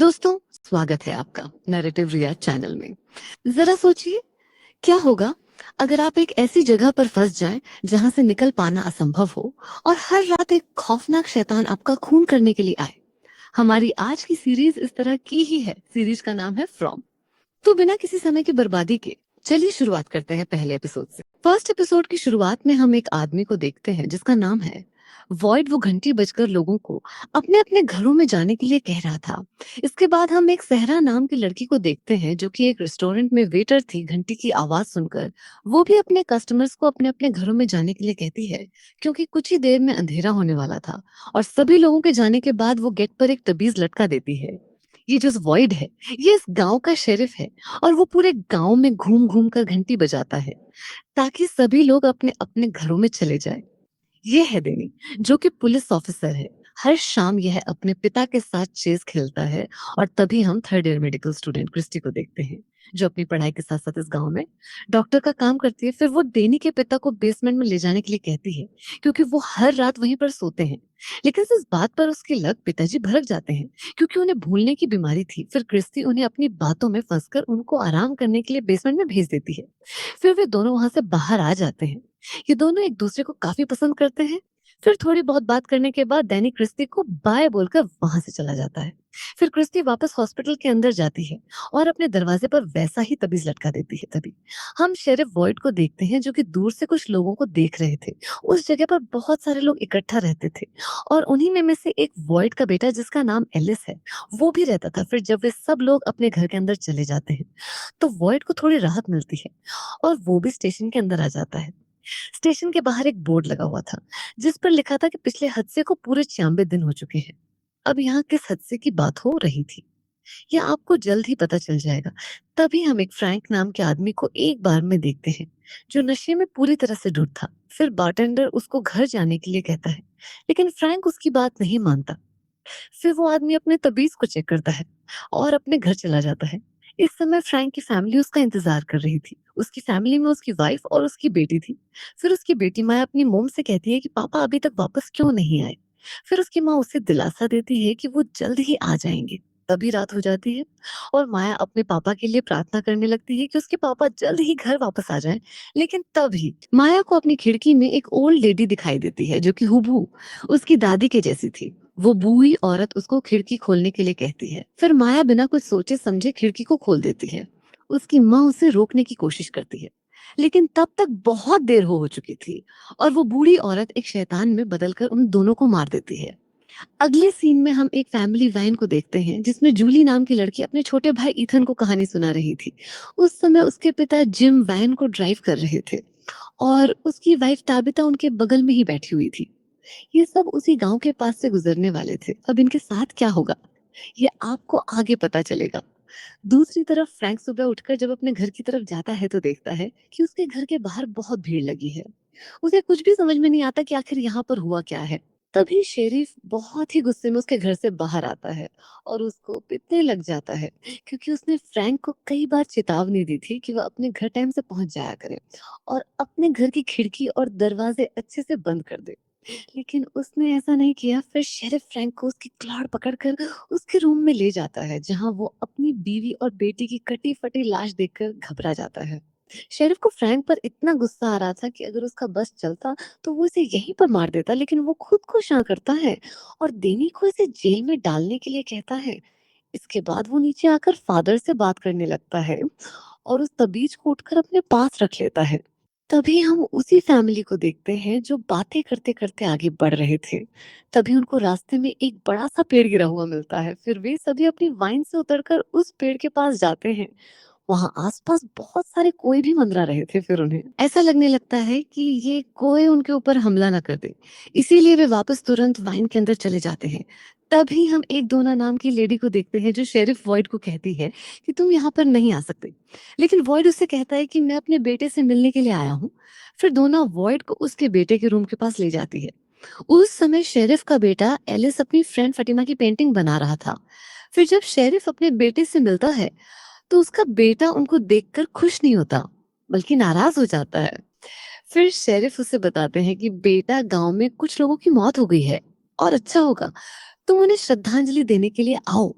दोस्तों, स्वागत है आपका नैरेटिव रिया चैनल में। जरा सोचिए, क्या होगा अगर आप एक ऐसी जगह पर फंस जाएं जहां से निकल पाना असंभव हो और हर रात एक खौफनाक शैतान आपका खून करने के लिए आए। हमारी आज की सीरीज इस तरह की ही है। सीरीज का नाम है फ्रॉम। तो बिना किसी समय की बर्बादी के चलिए शुरुआत करते हैं पहले एपिसोड से। फर्स्ट एपिसोड की शुरुआत में हम एक आदमी को देखते हैं जिसका नाम है वॉइड। वो घंटी बजकर लोगों को अपने अपने घरों में जाने के लिए कह रहा था। इसके बाद हम एक सहरा नाम की लड़की को देखते हैं जो कि एक रेस्टोरेंट में वेटर थी। घंटी की आवाज सुनकर वो भी अपने कस्टमर्स को अपने अपने घरों में जाने के लिए कहती है, क्योंकि कुछ ही देर में अंधेरा होने वाला था। और सभी लोगों के जाने के बाद वो गेट पर एक तबीज लटका देती है। ये जो वॉइड है, ये इस गांव का शेरिफ है और वो पूरे गांव में घूम घूम कर घंटी बजाता है ताकि सभी लोग अपने अपने घरों में चले जाएं। ये है डेनी, जो कि पुलिस ऑफिसर है। हर शाम यह अपने पिता के साथ चेस खेलता है। और तभी हम third year medical student Christie को देखते हैं, जो अपनी पढ़ाई के साथ साथ इस गांव में डॉक्टर का काम करती है। फिर वो डेनी के पिता को बेसमेंट में ले जाने के लिए कहती है, क्योंकि वो हर रात वहीं पर सोते हैं। लेकिन इस बात पर उसके लग पिताजी भड़क जाते हैं, क्योंकि उन्हें भूलने की बीमारी थी। फिर क्रिस्टी उन्हें अपनी बातों में फंसकर उनको आराम करने के लिए बेसमेंट में भेज देती है। फिर वे दोनों वहां से बाहर आ जाते हैं। ये दोनों एक दूसरे को काफी पसंद करते हैं। फिर थोड़ी बहुत बात करने के बाद डैनी क्रिस्टी को बाय बोलकर वहां से चला जाता है। फिर क्रिस्टी वापस हॉस्पिटल के अंदर जाती है और अपने दरवाजे पर वैसा ही तबीज लटका देती है। तभी हम शेरिफ वॉइड को देखते हैं, जो कि दूर से कुछ लोगों को देख रहे थे। उस जगह पर बहुत सारे लोग इकट्ठा रहते थे और उन्हीं में से एक वॉइड का बेटा, जिसका नाम एलिस है, वो भी रहता था। फिर जब वे सब लोग अपने घर के अंदर चले जाते हैं तो वॉइड को थोड़ी राहत मिलती है और वो भी स्टेशन के अंदर आ जाता है। स्टेशन के बाहर एक बोर्ड लगा हुआ था जिस पर लिखा था कि पिछले हादसे को पूरे 96 दिन हो चुके हैं। अब यहाँ किस हादसे की बात हो रही थी, यह आपको जल्द ही पता चल जाएगा। तभी हम एक फ्रैंक नाम के आदमी को एक बार में देखते हैं, जो नशे में पूरी तरह से धुत था। फिर बारटेंडर उसको घर जाने के लिए कहता है, लेकिन फ्रैंक उसकी बात नहीं मानता। फिर वो आदमी अपने तबीज को चेक करता है और अपने घर चला जाता है। इस समय फ्रैंक की फैमिली उसका इंतजार कर रही थी। उसकी फैमिली में उसकी वाइफ और उसकी बेटी थी। फिर उसकी बेटी माया अपनी मोम से कहती है कि पापा अभी तक वापस क्यों नहीं आए। फिर उसकी माँ उसे दिलासा देती है कि वो जल्द ही आ जाएंगे। तभी रात हो जाती है और माया अपने पापा के लिए प्रार्थना करने लगती है कि उसके पापा जल्द ही घर वापस आ जाएं। लेकिन तभी माया को अपनी खिड़की में एक ओल्ड लेडी दिखाई देती है, जो कि हुबहू उसकी दादी के जैसी थी। वो बूढ़ी औरत उसको खिड़की खोलने के लिए कहती है। फिर माया बिना कुछ सोचे समझे खिड़की को खोल देती है। उसकी माँ उसे रोकने की कोशिश करती है, लेकिन तब तक बहुत देर हो चुकी थी और वो बूढ़ी औरत एक शैतान में बदलकर उन दोनों को मार देती है। अगले सीन में हम एक फैमिली वैन को देखते हैं जिसमें जूली नाम की लड़की अपने छोटे भाई ईथन को कहानी सुना रही थी। उस समय उसके पिता जिम वैन को ड्राइव कर रहे थे और उसकी वाइफ ताबिता उनके बगल में ही बैठी हुई थी। ये सब उसी गांव के पास से गुजरने वाले थे। अब इनके साथ क्या होगा, ये आपको आगे पता चलेगा। दूसरी तरफ फ्रैंक सुबह उठकर जब अपने घर की तरफ जाता है तो देखता है कि उसके घर के बाहर बहुत भीड़ लगी है। उसे कुछ भी समझ में नहीं आता कि आखिर यहाँ पर हुआ क्या है। तभी शेरिफ बहुत ही गुस्से में उसके घर से बाहर आता है और उसको पीटने लग जाता है, क्योंकि उसने फ्रैंक को कई बार चेतावनी दी थी कि वह अपने घर टाइम से पहुंच जाया करे और अपने घर की खिड़की और दरवाजे अच्छे से बंद कर दे। लेकिन उसने ऐसा नहीं किया। फिर शेरिफ फ्रैंक को उसकी क्लॉड पकड़कर उसके रूम में ले जाता है, जहां वो अपनी बीवी और बेटी की कटी फटी लाश देखकर घबरा जाता है। शेरिफ को फ्रैंक पर इतना गुस्सा आ रहा था कि अगर उसका बस चलता तो वो इसे यहीं पर मार देता, लेकिन वो खुद को शांत करता है और देनी को इसे जेल में डालने के लिए कहता है। इसके बाद वो नीचे आकर फादर से बात करने लगता है और उस तबीज को उठकर अपने पास रख लेता है। तभी हम उसी फैमिली को देखते हैं जो बातें करते करते आगे बढ़ रहे थे। तभी उनको रास्ते में एक बड़ा सा पेड़ गिरा हुआ मिलता है। फिर वे सभी अपनी वाइन से उतरकर उस पेड़ के पास जाते हैं। वहां आसपास बहुत सारे कोए भी मंडरा रहे थे। फिर उन्हें ऐसा लगने लगता है कि ये कोए उनके ऊपर हमला ना कर दे, इसीलिए वे वापस तुरंत वाइन के अंदर चले जाते हैं। तभी हम एक डोना नाम की लेडी को देखते हैं, जो शेरिफ वॉइड को कहती है कि तुम यहाँ पर नहीं आ सकते। लेकिन वॉइड उससे कहता है कि मैं अपने बेटे से मिलने के लिए आया हूँ। फिर डोना वॉइड को उसके बेटे के रूम के पास ले जाती है। उस समय शेरिफ का बेटा एलिस अपनी फ्रेंड फटीमा की पेंटिंग बना रहा था। फिर जब शेरिफ अपने बेटे से मिलता है तो उसका बेटा उनको देखकर खुश नहीं होता, बल्कि नाराज हो जाता है। फिर शेरिफ उसे बताते हैं कि बेटा, गांव में कुछ लोगों की मौत हो गई है और अच्छा होगा तुम उन्हें श्रद्धांजलि देने के लिए आओ।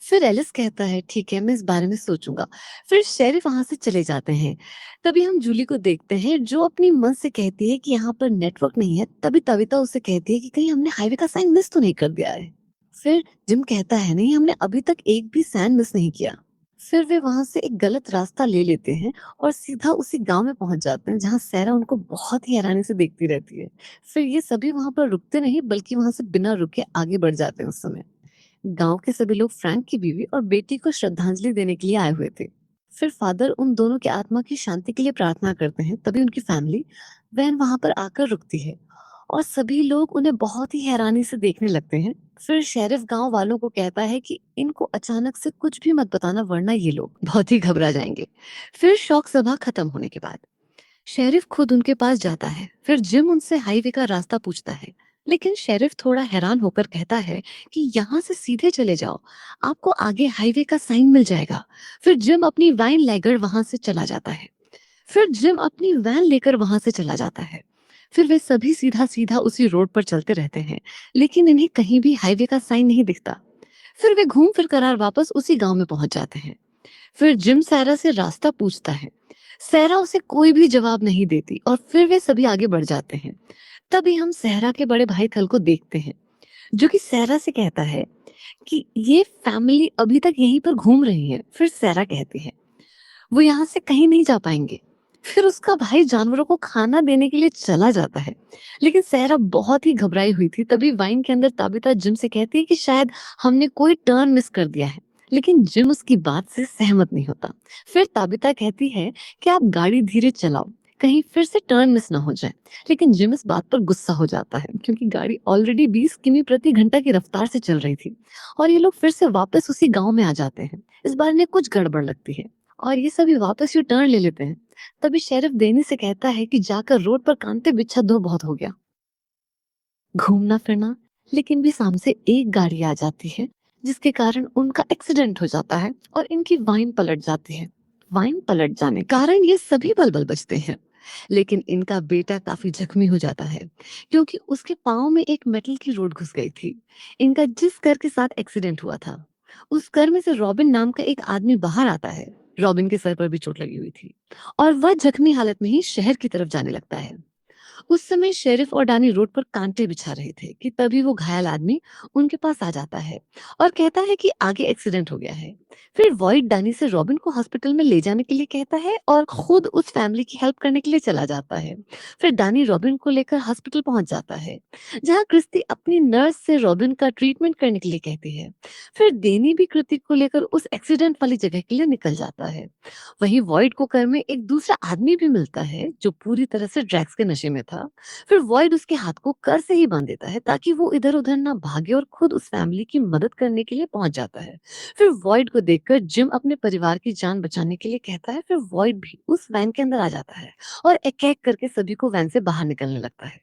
फिर एलिस कहता है ठीक है, मैं इस बारे में सोचूंगा। फिर शेरिफ वहां से चले जाते हैं। तभी हम जूली को देखते हैं जो अपनी मन से कहती है कि यहाँ पर नेटवर्क नहीं है। तभी तविता उसे कहती है कि कहीं हमने हाईवे का साइन मिस तो नहीं कर दिया है। फिर जिम कहता है नहीं, हमने अभी तक एक भी साइन मिस नहीं किया। फिर वे वहां से एक गलत रास्ता ले लेते हैं और सीधा उसी गांव में पहुंच जाते हैं जहां सैरा उनको बहुत ही हैरानी से देखती रहती है। फिर ये सभी वहां पर रुकते नहीं बल्कि वहां से बिना रुके आगे बढ़ जाते हैं। उस समय गांव के सभी लोग फ्रैंक की बीवी और बेटी को श्रद्धांजलि देने के लिए आए हुए थे। फिर फादर उन दोनों की आत्मा की शांति के लिए प्रार्थना करते हैं। तभी उनकी फैमिली वैन वहां पर आकर रुकती है और सभी लोग उन्हें बहुत ही हैरानी से देखने लगते हैं। फिर शेरिफ गांव वालों को कहता है कि इनको अचानक से कुछ भी मत बताना वरना ये लोग बहुत ही घबरा जाएंगे। फिर शोक सभा खत्म होने के बाद शेरिफ खुद उनके पास जाता है। फिर जिम उनसे हाईवे का रास्ता पूछता है, लेकिन शेरिफ थोड़ा हैरान होकर कहता है कि यहाँ से सीधे चले जाओ, आपको आगे हाईवे का साइन मिल जाएगा। फिर जिम अपनी वैन लेकर वहां से चला जाता है। फिर जिम अपनी वैन लेकर वहां से चला जाता है। फिर वे सभी सीधा सीधा उसी रोड पर चलते रहते हैं, लेकिन इन्हें कहीं भी हाईवे का साइन नहीं दिखता। फिर वे घूम फिर कर वापस उसी गांव में पहुंच जाते हैं। फिर जिम सैरा से रास्ता पूछता है। सैरा उसे कोई भी जवाब नहीं देती और फिर वे सभी आगे बढ़ जाते हैं। तभी हम सहरा के बड़े भाई थल को देखते हैं जो कि सैरा से कहता है कि ये फैमिली अभी तक यहीं पर घूम रही है। फिर सैरा कहती है वो यहाँ से कहीं नहीं जा पाएंगे। फिर उसका भाई जानवरों को खाना देने के लिए चला जाता है, लेकिन सहरा बहुत ही घबराई हुई थी। तभी वाइन के अंदर ताबिता जिम से कहती है कि शायद हमने कोई टर्न मिस कर दिया है, लेकिन जिम उसकी बात से सहमत नहीं होता। फिर ताबिता कहती है कि आप गाड़ी धीरे चलाओ, कहीं फिर से टर्न मिस ना हो जाए। लेकिन जिम इस बात पर गुस्सा हो जाता है क्योंकि गाड़ी ऑलरेडी 20 किमी प्रति घंटा की रफ्तार से चल रही थी और ये लोग फिर से वापस उसी गांव में आ जाते हैं। इस बार इन्हें कुछ गड़बड़ लगती है और ये सभी वापस यू टर्न ले लेते हैं। तभी शेरिफ देनी से कहता है कि जाकर रोड पर कांटे बिच्छा दो, बहुत हो गया घूमना फिरना। लेकिन भी सामने से एक गाड़ी आ जाती है जिसके कारण उनका एक्सीडेंट हो जाता है और इनकी वाइन पलट जाती है। वाइन पलट जाने के कारण ये सभी बल बचते हैं, लेकिन इनका बेटा काफी जख्मी हो जाता है क्योंकि उसके पाँव में एक मेटल की रोड घुस गई थी। इनका जिस कार के साथ एक्सीडेंट हुआ था उस कार में से रॉबिन नाम का एक आदमी बाहर आता है। रॉबिन के सर पर भी चोट लगी हुई थी और वह जख्मी हालत में ही शहर की तरफ जाने लगता है। उस समय शेरिफ और डानी रोड पर कांटे बिछा रहे थे कि तभी वो घायल आदमी उनके पास आ जाता है और कहता है कि आगे एक्सीडेंट हो गया है। फिर वॉइड डानी से रॉबिन को हॉस्पिटल में ले जाने के लिए कहता है और खुद उस फैमिली की हेल्प करने के लिए चला जाता है। फिर डानी रॉबिन को लेकर हॉस्पिटल पहुंच जाता है जहां क्रिस्टी अपनी नर्स से रॉबिन का ट्रीटमेंट करने के लिए कहती है। फिर डेनी भी कृति को लेकर उस एक्सीडेंट वाली जगह के लिए निकल जाता है। वहीं वॉइड को कर में एक दूसरा आदमी भी मिलता है जो पूरी तरह से ड्रग्स के नशे में था। फिर वॉइड उसके हाथ को कर से ही बांध देता है ताकि वो इधर उधर ना भागे और खुद उस फैमिली की मदद करने के लिए पहुंच जाता है। फिर वॉइड को देखकर जिम अपने परिवार की जान बचाने के लिए कहता है। फिर वॉइड भी उस वैन के अंदर आ जाता है और एक एक करके सभी को वैन से बाहर निकलने लगता है।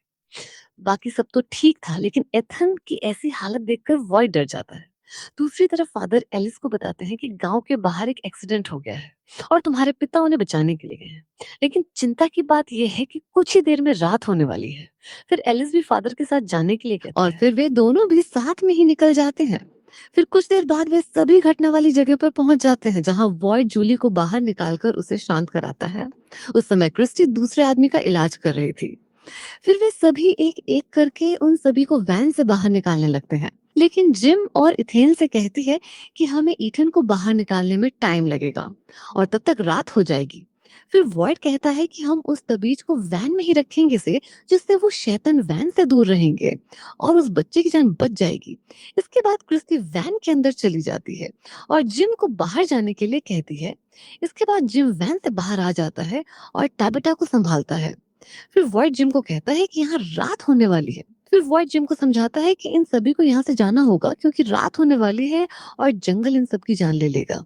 बाकी सब तो ठीक था, लेकिन एथन की ऐसी हालत देखकर वॉइड डर जाता है। दूसरी तरफ फादर एलिस को बताते हैं कि गांव के बाहर एक एक्सीडेंट हो गया है और तुम्हारे पिता उन्हें बचाने के लिए गए हैं, लेकिन चिंता की बात यह है कि कुछ ही देर में रात होने वाली है। फिर एलिस भी फादर के साथ जाने के लिए कहता और है। फिर वे दोनों भी साथ में ही निकल जाते हैं। फिर कुछ देर बाद वे सभी घटना वाली जगह पर पहुंच जाते हैं जहां वॉइड जूली को बाहर निकालकर उसे शांत कराता है। उस समय क्रिस्टी दूसरे आदमी का इलाज कर रही थी। फिर वे सभी एक एक करके उन सभी को वैन से बाहर निकालने लगते हैं, लेकिन जिम और इथेन से कहती है कि हमें ईथन को बाहर निकालने में टाइम लगेगा और तब तक रात हो जाएगी। फिर वॉइड कहता है कि हम उस तबीज को वैन में ही रखेंगे से जिससे वो शैतान वैन से दूर रहेंगे और उस बच्चे की जान बच जाएगी। इसके बाद क्रिस्टी वैन के अंदर चली जाती है और जिम को बाहर जाने के लिए कहती है। इसके बाद जिम वैन से बाहर आ जाता है और टैबिटा को संभालता है। फिर वॉइड जिम को कहता है कि यहाँ रात होने वाली है। फिर वॉइड जिम को समझाता है कि इन सभी को यहाँ से जाना होगा क्योंकि रात होने वाली है और जंगल इन सब की जान ले लेगा।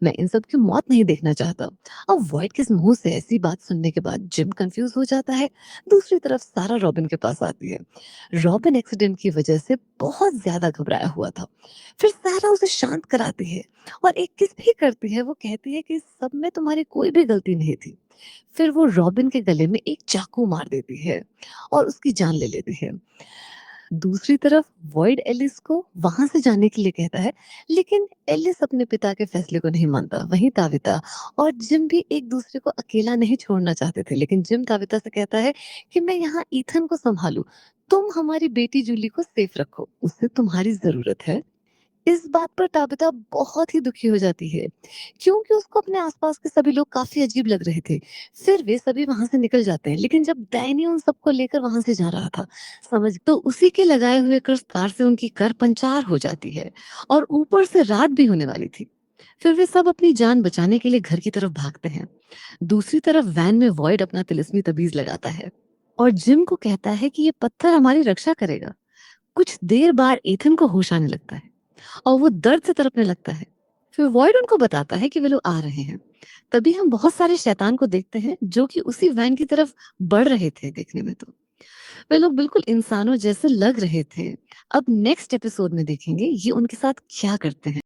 मैं इन सब की मौत नहीं देखना चाहता। अब वॉइड के मुंह से ऐसी बात सुनने के बाद जिम कंफ्यूज हो जाता है। दूसरी तरफ सारा रॉबिन के पास आती है। रॉबिन एक्सीडेंट की वजह से बहुत ज्यादा घबराया हुआ था। फिर सारा उसे शांत कराती है और एक किस भी करती है। वो कहती है कि सब में तुम्हारी कोई भी गलती नहीं थी। फिर वो रॉबिन के गले में एक चाकू मार देती है और उसकी जान ले लेती है। दूसरी तरफ वॉइड एलिस को वहां से जाने के लिए कहता है, लेकिन एलिस अपने पिता के फैसले को नहीं मानता। वहीं ताबिता और जिम भी एक दूसरे को अकेला नहीं छोड़ना चाहते थे, लेकिन जिम ताबिता से कहता है कि मैं यहाँ ईथन को संभालू, तुम हमारी बेटी जूली को सेफ रखो, उससे तुम्हारी जरूरत है। इस बात पर ताबिता बहुत ही दुखी हो जाती है, क्योंकि उसको अपने आसपास के सभी लोग काफी अजीब लग रहे थे। फिर वे सभी वहां से निकल जाते हैं, लेकिन जब डैनी उन सबको लेकर वहां से जा रहा था, समझ तो उसी के लगाए हुए कर्ज कार से उनकी कर पंचार हो जाती है और ऊपर से रात भी होने वाली थी। फिर वे सब अपनी जान बचाने के लिए घर की तरफ भागते हैं। दूसरी तरफ वैन में वॉइड अपना तिलिस्मी तबीज लगाता है और जिम को कहता है कि ये पत्थर हमारी रक्षा करेगा। कुछ देर बाद एथन को होश आने लगता है और वो दर्द से तड़पने लगता है। फिर वॉइड उनको बताता है कि वे लोग आ रहे हैं। तभी हम बहुत सारे शैतान को देखते हैं जो कि उसी वैन की तरफ बढ़ रहे थे। देखने में तो वे लोग बिल्कुल इंसानों जैसे लग रहे थे। अब नेक्स्ट एपिसोड में देखेंगे ये उनके साथ क्या करते हैं।